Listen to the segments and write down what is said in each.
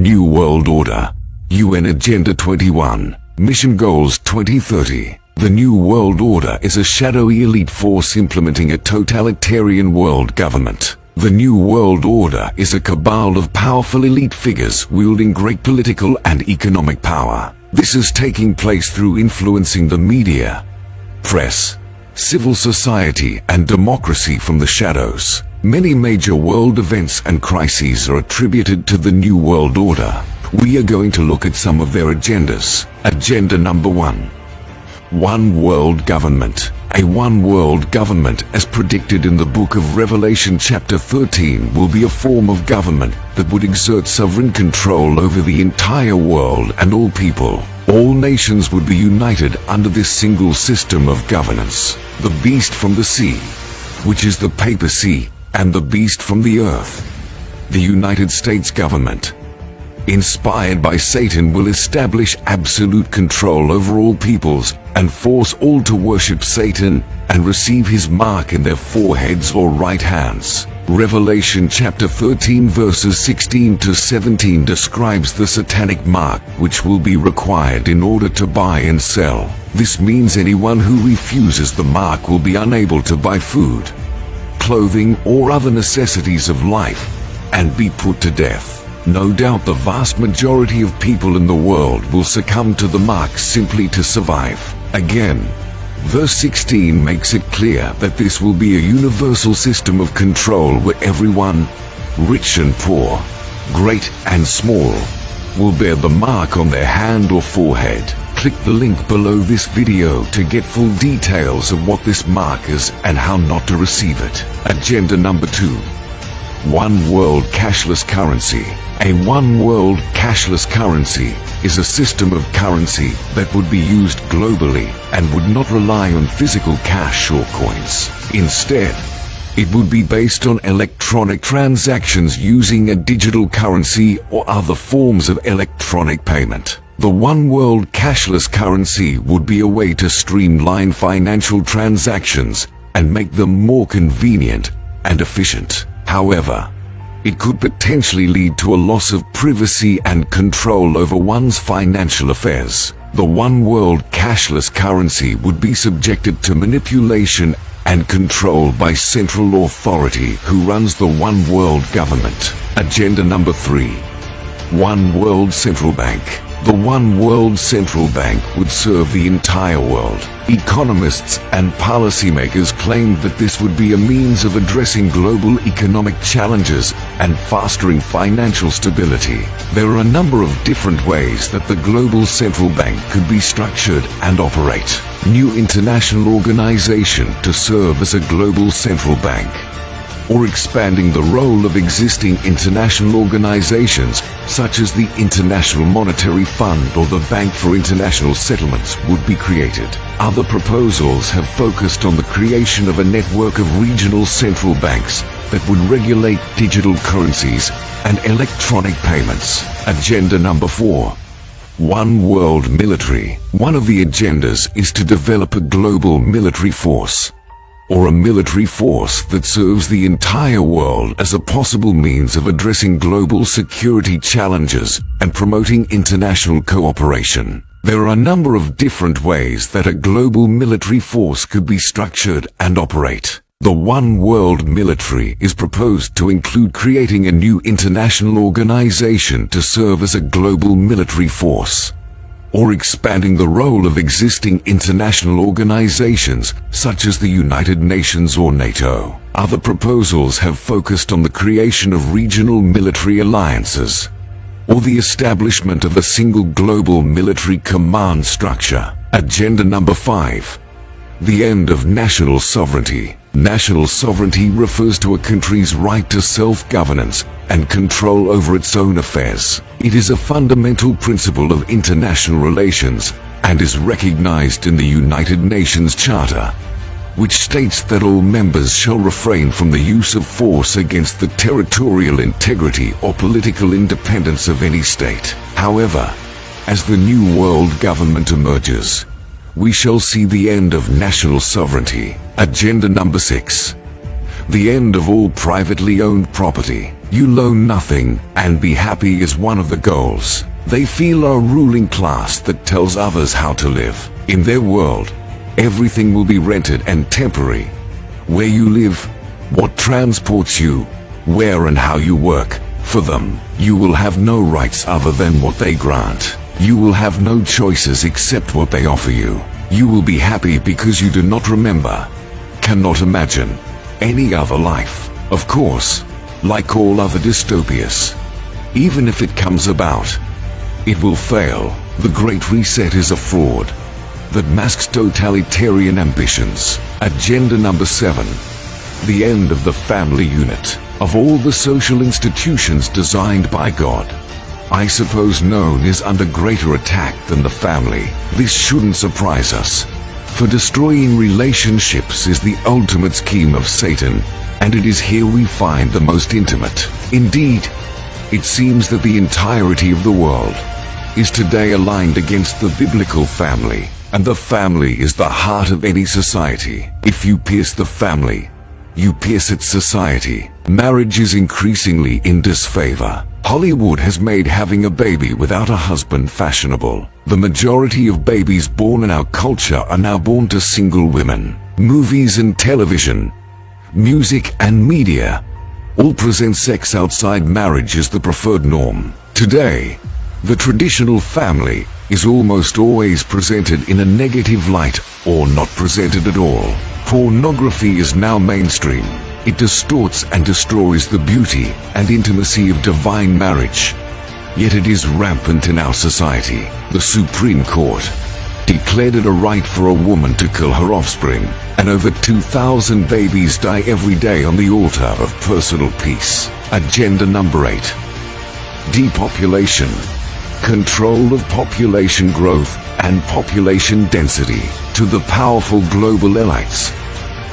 New World Order. UN Agenda 21. Mission Goals 2030. The New World Order is a shadowy elite force implementing a totalitarian world government. The New World Order is a cabal of powerful elite figures wielding great political and economic power. This is taking place through influencing the media, press, civil society, and democracy from the shadows. Many major world events and crises are attributed to the New World Order. We are going to look at some of their agendas. Agenda number 1. One world government. A one world government, as predicted in the book of Revelation chapter 13, will be a form of government that would exert sovereign control over the entire world and all people. All nations would be united under this single system of governance. The beast from the sea, which is the papacy, and the beast from the earth, the United States government, inspired by Satan, will establish absolute control over all peoples and force all to worship Satan and receive his mark in their foreheads or right hands. Revelation chapter 13 verses 16 to 17 describes the satanic mark which will be required in order to buy and sell. This means anyone who refuses the mark will be unable to buy food, clothing, or other necessities of life, and be put to death. No doubt the vast majority of people in the world will succumb to the mark simply to survive. Again, verse 16 makes it clear that this will be a universal system of control where everyone, rich and poor, great and small, will bear the mark on their hand or forehead. Click the link below this video to get full details of what this mark is and how not to receive it. Agenda number 2. One world cashless currency. A one world cashless currency is a system of currency that would be used globally and would not rely on physical cash or coins. Instead, it would be based on electronic transactions using a digital currency or other forms of electronic payment. The one world cashless currency would be a way to streamline financial transactions and make them more convenient and efficient. However, it could potentially lead to a loss of privacy and control over one's financial affairs. The one world cashless currency would be subjected to manipulation and control by central authority who runs the one world government. Agenda number 3. One world central bank. The one world central bank would serve the entire world. Economists and policymakers claim that this would be a means of addressing global economic challenges and fostering financial stability. There are a number of different ways that the global central bank could be structured and operate. New international organization to serve as a global central bank, or expanding the role of existing international organizations such as the International Monetary Fund or the Bank for International Settlements would be created. Other proposals have focused on the creation of a network of regional central banks that would regulate digital currencies and electronic payments. Agenda number 4. One world military. One of the agendas is to develop a global military force, or a military force that serves the entire world as a possible means of addressing global security challenges and promoting international cooperation. There are a number of different ways that a global military force could be structured and operate. The One World Military is proposed to include creating a new international organization to serve as a global military force, or expanding the role of existing international organizations such as the United Nations or NATO. Other proposals have focused on the creation of regional military alliances, or the establishment of a single global military command structure. Agenda number 5. The end of national sovereignty. National sovereignty refers to a country's right to self-governance and control over its own affairs. It is a fundamental principle of international relations and is recognized in the United Nations Charter, which states that all members shall refrain from the use of force against the territorial integrity or political independence of any state. However, as the new world government emerges, we shall see the end of national sovereignty. Agenda number 6. The end of all privately owned property. You loan nothing and be happy is one of the goals. They feel a ruling class that tells others how to live. In their world, everything will be rented and temporary. Where you live, what transports you, where and how you work. For them, you will have no rights other than what they grant. You will have no choices except what they offer you. You will be happy because you do not remember, cannot imagine, any other life. Of course, like all other dystopias, even if it comes about, it will fail. The Great Reset is a fraud that masks totalitarian ambitions. Agenda number 7. The end of the family unit. Of all the social institutions designed by God, I suppose none is under greater attack than the family. This shouldn't surprise us, for destroying relationships is the ultimate scheme of Satan, and it is here we find the most intimate. Indeed, it seems that the entirety of the world is today aligned against the biblical family, and the family is the heart of any society. If you pierce the family, you pierce its society. Marriage is increasingly in disfavor. Hollywood has made having a baby without a husband fashionable. The majority of babies born in our culture are now born to single women. Movies and television, music and media all present sex outside marriage as the preferred norm. Today, the traditional family is almost always presented in a negative light or not presented at all. Pornography is now mainstream. It distorts and destroys the beauty and intimacy of divine marriage. Yet it is rampant in our society. The Supreme Court declared it a right for a woman to kill her offspring, and over 2,000 babies die every day on the altar of personal peace. Agenda number 8. Depopulation. Control of population growth and population density. To the powerful global elites,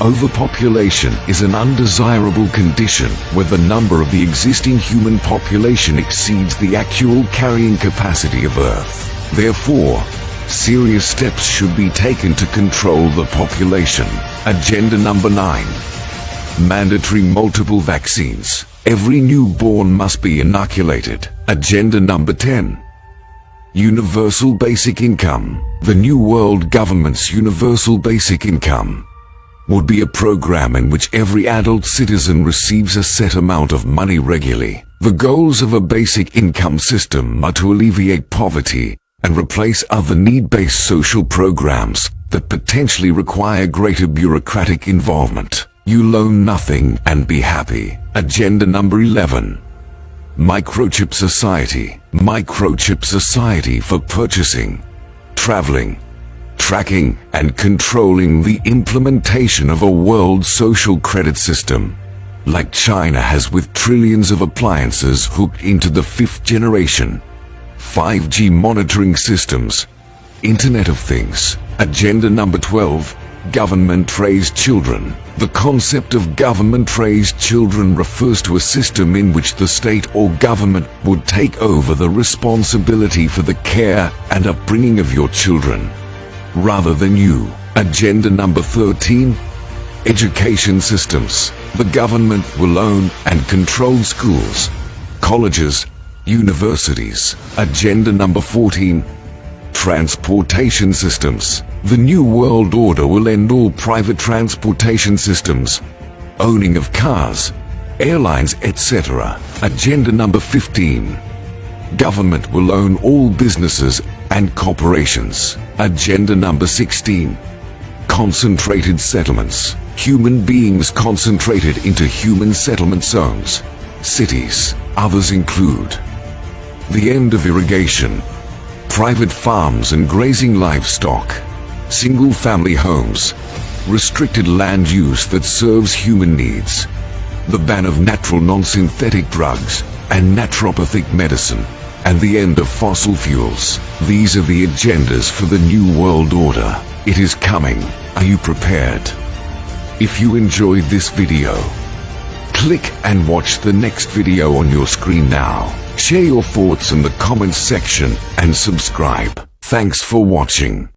overpopulation is an undesirable condition where the number of the existing human population exceeds the actual carrying capacity of Earth. Therefore, serious steps should be taken to control the population. Agenda number 9. Mandatory multiple vaccines. Every newborn must be inoculated. Agenda number 10. Universal basic income. The New World Government's universal basic income would be a program in which every adult citizen receives a set amount of money regularly. The goals of a basic income system are to alleviate poverty and replace other need-based social programs that potentially require greater bureaucratic involvement. You loan nothing and be happy. Agenda number 11. Microchip society. Microchip society for purchasing, traveling, tracking, and controlling the implementation of a world social credit system, like China has with trillions of appliances hooked into the 5th generation 5G monitoring systems, Internet of Things. Agenda number 12. Government-raised children. The concept of government-raised children refers to a system in which the state or government would take over the responsibility for the care and upbringing of your children, rather than you. Agenda number 13. Education systems. The government will own and control schools, colleges, universities. Agenda number 14. Transportation systems. The New World Order will end all private transportation systems, owning of cars, airlines, etc. Agenda number 15. Government will own all businesses and corporations. Agenda number 16. Concentrated settlements. Human beings concentrated into human settlement zones, cities. Others include the end of irrigation, private farms and grazing livestock, single-family homes, restricted land use that serves human needs, the ban of natural non-synthetic drugs and naturopathic medicine, and the end of fossil fuels. These are the agendas for the New World Order. It is coming. Are you prepared? If you enjoyed this video, click and watch the next video on your screen now. Share your thoughts in the comments section and subscribe. Thanks for watching.